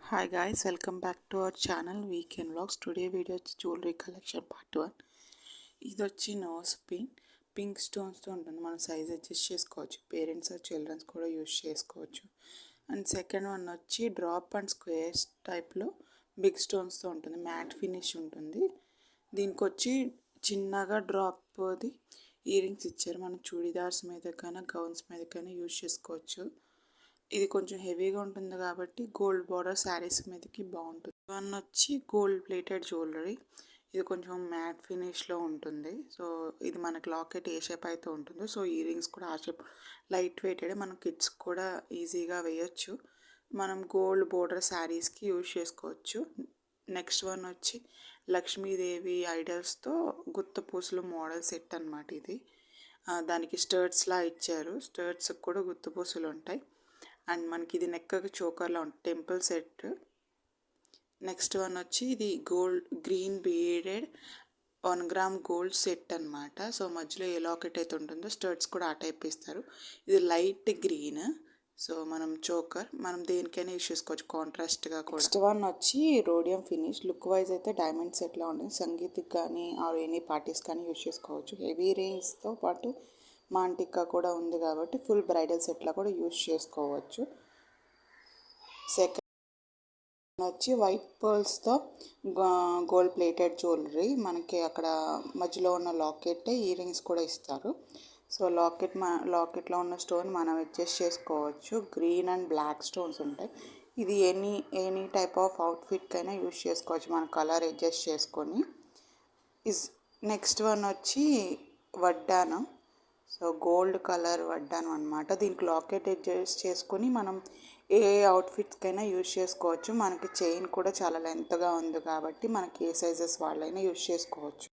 Hi guys, welcome back to our channel Weekend Vlogs. Today video వచ్చి jewellery collection part 1. ఇది వచ్చి nose pin pink స్టోన్స్తో ఉంటుంది. మనం సైజ్ అడ్జస్ట్ చేసుకోవచ్చు. పేరెంట్స్ చిల్డ్రన్స్ కూడా యూజ్ చేసుకోవచ్చు. అండ్ సెకండ్ వన్ వచ్చి డ్రాప్ అండ్ స్క్వేర్స్ టైప్లో బిగ్ స్టోన్స్తో ఉంటుంది. మ్యాట్ ఫినిష్ ఉంటుంది. దీనికి వచ్చి చిన్నగా డ్రాప్ది ఇయర్ రింగ్స్ ఇచ్చారు. మనం చూడీదార్స్ మీద కన్నా గౌన్స్ మీద కన్నా యూజ్ చేసుకోవచ్చు. ఇది కొంచెం హెవీగా ఉంటుంది కాబట్టి గోల్డ్ బార్డర్ శారీస్ మీదకి బాగుంటుంది. వన్ వచ్చి గోల్డ్ ప్లేటెడ్ జ్యువెలరీ. ఇది కొంచెం మ్యాట్ ఫినిష్లో ఉంటుంది. సో ఇది మనకి లాకెట్ ఏ షేప్ అయితే ఉంటుందో సో ఇయర్ రింగ్స్ కూడా ఆ షేప్ లైట్ వెయిటెడ్. మన కిడ్స్ కూడా ఈజీగా వేయచ్చు. మనం గోల్డ్ బోర్డర్ శారీస్కి యూజ్ చేసుకోవచ్చు. నెక్స్ట్ వన్ వచ్చి లక్ష్మీదేవి ఐడల్స్తో గుత్తపూసలు మోడల్ సెట్ అనమాట. ఇది దానికి స్టర్ట్స్లా ఇచ్చారు. స్టర్ట్స్కి కూడా గుత్తపూసలు ఉంటాయి. అండ్ మనకి ఇది నెక్కకి చోకర్లా ఉంటుంది. Temple set. నెక్స్ట్ వన్ వచ్చి ఇది gold green beaded 1 gram gold set అనమాట. సో మధ్యలో ఏ లాకెట్ అయితే ఉంటుందో స్టర్ట్స్ కూడా ఆ టైప్ ఇస్తారు. ఇది లైట్ గ్రీన్. సో మనం చోకర్ మనం దేనికైనా యూజ్ చేసుకోవచ్చు కాంట్రాస్ట్గా కూడా. నెక్స్ట్ వన్ వచ్చి రోడియం ఫినిష్. లుక్ వైజ్ అయితే డైమండ్ సెట్లా ఉంటుంది. సంగీత్కి కానీ ఆర్ ఎనీ పార్టీస్ కానీ యూజ్ చేసుకోవచ్చు. హెవీ రింగ్స్తో పాటు మాంటికా కూడా ఉంది కాబట్టి ఫుల్ బ్రైడల్ సెట్లా కూడా యూజ్ చేసుకోవచ్చు. సెకండ్ వచ్చి వైట్ పర్ల్స్తో గోల్డ్ ప్లేటెడ్ జ్యువెలరీ. మనకి అక్కడ మధ్యలో ఉన్న లాకెట్ ఇయర్ రింగ్స్ కూడా ఇస్తారు. సో లాకెట్లో ఉన్న స్టోన్ మనం అడ్జస్ట్ చేసుకోవచ్చు. గ్రీన్ అండ్ బ్లాక్ స్టోన్స్ ఉంటాయి. ఇది ఎనీ టైప్ ఆఫ్ అవుట్ఫిట్కైనా యూజ్ చేసుకోవచ్చు. మన కలర్ అడ్జస్ట్ చేసుకొని. నెక్స్ట్ వన్ వచ్చి వడ్డానం. సో గోల్డ్ కలర్ వడ్డానం అనమాట. దీనికి లాకెట్ అడ్జస్ట్ చేసుకొని మనం ఏ అవుట్ఫిట్స్కైనా యూజ్ చేసుకోవచ్చు. మనకి చైన్ కూడా చాలా లెంత్గా ఉంది కాబట్టి మనకి ఏ సైజెస్ వాళ్ళైనా యూజ్ చేసుకోవచ్చు.